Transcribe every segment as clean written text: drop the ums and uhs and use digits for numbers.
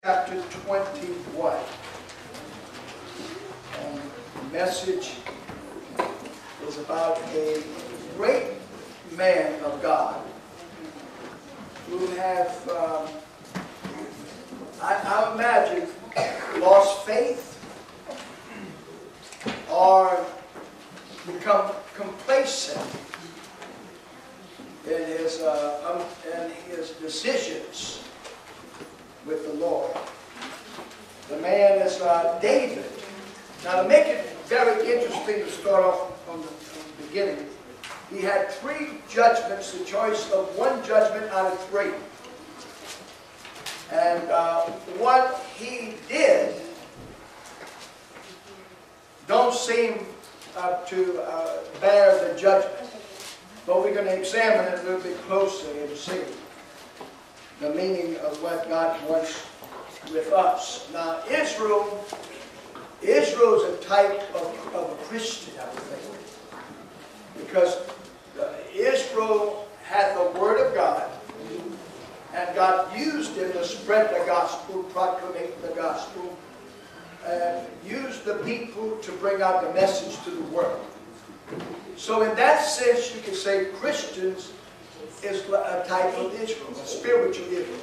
chapter 21. And the message is about a great man of God who have, I imagine, lost faith or become complacent in his decisions with the Lord. The man is David. Now, to make it very interesting to start off from the beginning, he had 3 judgments, the choice of 1 judgment out of 3. And what he did don't seem to bear the judgment. But we're going to examine it a little bit closer and see the meaning of what God wants with us. Now, Israel is a type of a Christian, I would think. Because Israel had the Word of God, and God used it to spread the gospel, proclamate the gospel, and used the people to bring out the message to the world. So in that sense, you can say Christians is a type of Israel, a spiritual Israel.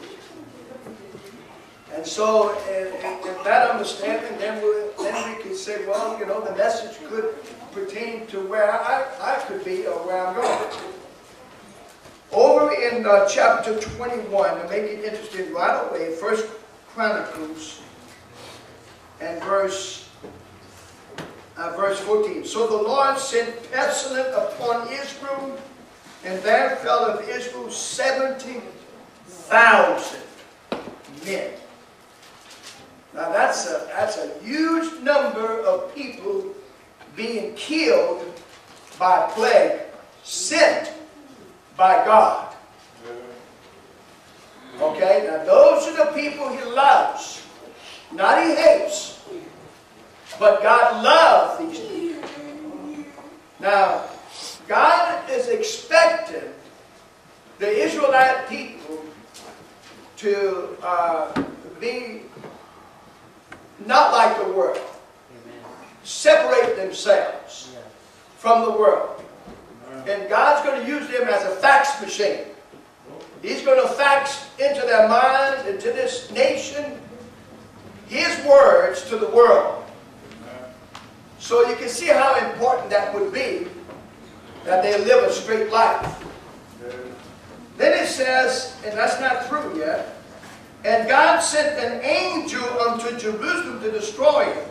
And so, in that understanding, then we can say, well, you know, the message could pertain to where I could be or where I'm going. Over in chapter 21, to make it interesting right away, 1 Chronicles and verse 14. So the Lord sent pestilence upon Israel, and there fell of Israel 70,000 men. Now that's a huge number of people being killed by plague, sent by God. Okay, now those are the people He loves, not He hates. But God loves these people. Now, God is expecting the Israelite people to be not like the world. Separate themselves from the world. And God's going to use them as a fax machine. He's going to fax into their minds, into this nation, His words to the world. So you can see how important that would be, that they live a straight life. Then it says, and that's not through yet, and God sent an angel unto Jerusalem to destroy it.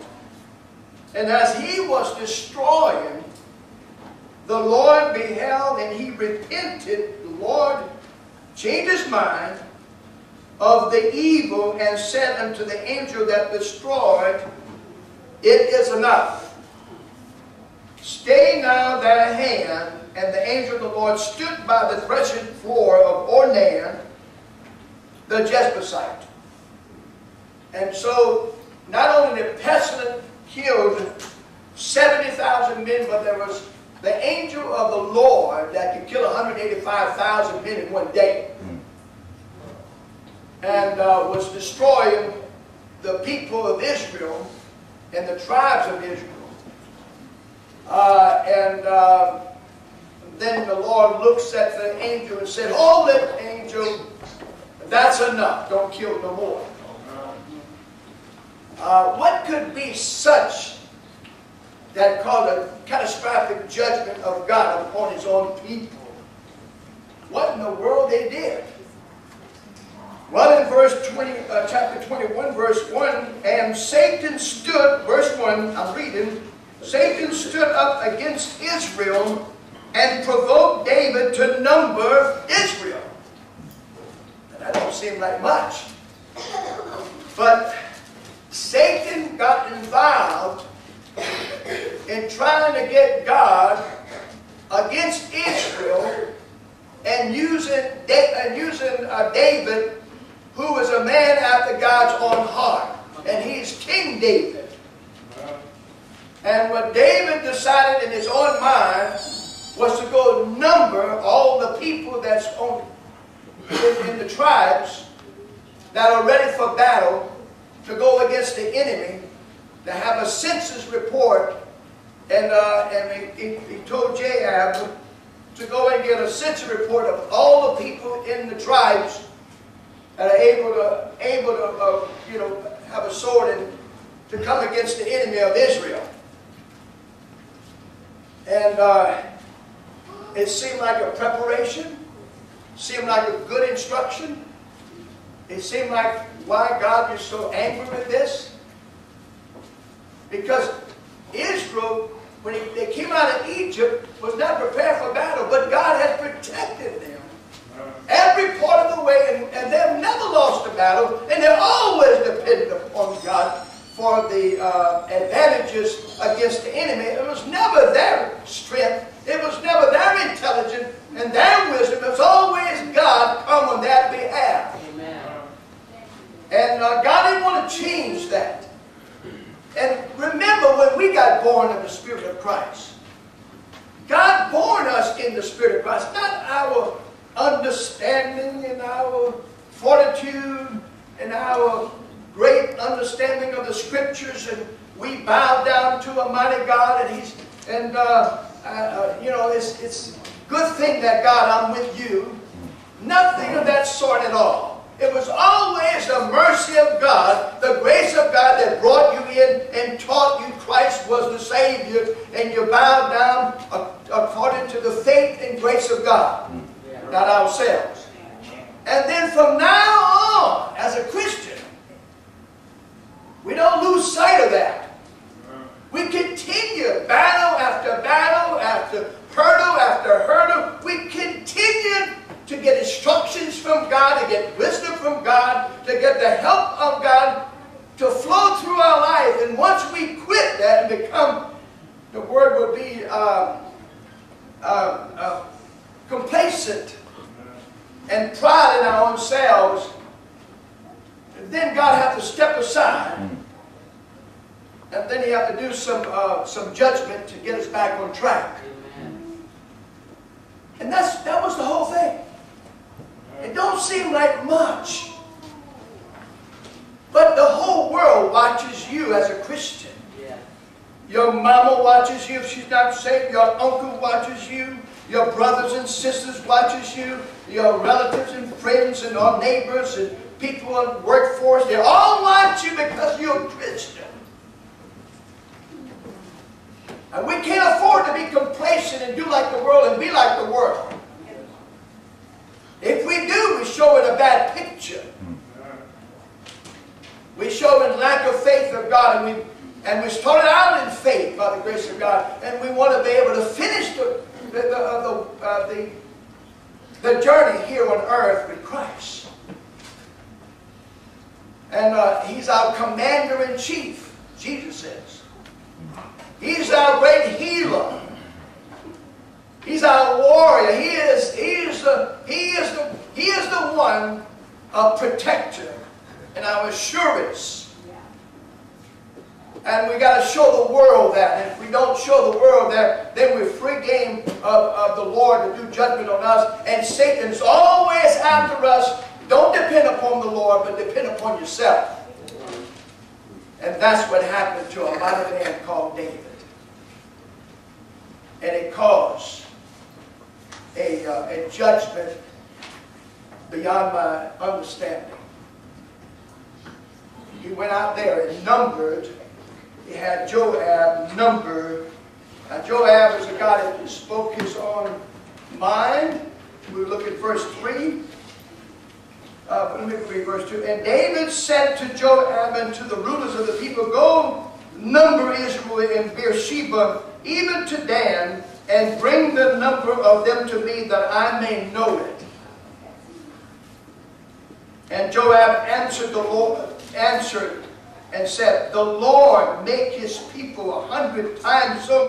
And as he was destroying, the Lord beheld, and he repented. The Lord changed his mind of the evil and said unto the angel that destroyed, it is enough. Stay now thy hand. And the angel of the Lord stood by the threshing floor of Ornan, the Jebusite. And so, not only the pestilence killed 70,000 men, but there was the angel of the Lord that could kill 185,000 men in one day. And was destroying the people of Israel and the tribes of Israel. Then the Lord looks at the angel and said, hold it, angel, that's enough, don't kill no more. What could be such that caused a catastrophic judgment of God upon His own people? What in the world they did? Well, in chapter 21, verse 1, and Satan stood, verse 1, I'm reading, Satan stood up against Israel and provoked David to number Israel. Now, that don't seem like much. But Satan got involved in trying to get God against Israel and using David, who is a man after God's own heart. And he's King David. And what David decided in his own mind was to go number all the people that's in the tribes that are ready for battle to go against the enemy, to have a census report, and he told Joab to go and get a census report of all the people in the tribes that are able to have a sword and to come against the enemy of Israel. And it seemed like a preparation, seemed like a good instruction. It seemed like, why God is so angry with this? Because Israel, when they came out of Egypt, was not prepared for battle, but God had protected them every part of the way, and they've never lost a battle, and they're always dependent upon God for the advantages against the enemy. It was never their strength, it was never their intelligence and their wisdom. It was always God come on their behalf. Amen. And God didn't want to change that. And remember, when we got born of the Spirit of Christ, God born us in the Spirit of Christ, not our understanding and our fortitude and our great understanding of the Scriptures, and we bow down to a mighty God, and it's a good thing that God, I'm with you. Nothing of that sort at all. It was always the mercy of God, the grace of God that brought you in and taught you Christ was the Savior, and you bowed down according to the faith and grace of God, not ourselves. And then from now on, as a Christian, we don't lose sight of that. We continue battle after battle, after hurdle. We continue to get instructions from God, to get wisdom from God, to get the help of God to flow through our life. And once we quit that and become, the word would be complacent and pride in our own selves, then God has to step aside, and then He has to do some judgment to get us back on track. Amen. And that was the whole thing. It don't seem like much, but the whole world watches you as a Christian. Yeah. Your mama watches you if she's not saved. Your uncle watches you. Your brothers and sisters watches you. Your relatives and friends and our neighbors and people in the workforce, they all watch you because you're a Christian. And we can't afford to be complacent and do like the world and be like the world. If we do, we show it a bad picture. We show it lack of faith of God, and we started out in faith by the grace of God, and we want to be able to finish the journey here on earth with Christ. And He's our commander-in-chief, Jesus says. He's our great healer. He's our warrior. He is the one, a protector and our assurance. And we got to show the world that. And if we don't show the world that, then we're free game of the Lord to do judgment on us. And Satan's always after us. Don't depend upon the Lord, but depend upon yourself. And that's what happened to a mighty man called David. And it caused a judgment beyond my understanding. He went out there and numbered. He had Joab numbered. Now Joab was a guy that spoke his own mind. We look at verse 3. Let me read verse 2. And David said to Joab and to the rulers of the people, go number Israel in Beersheba, even to Dan, and bring the number of them to me, that I may know it. And Joab answered and said, the Lord make His people 100 times so many.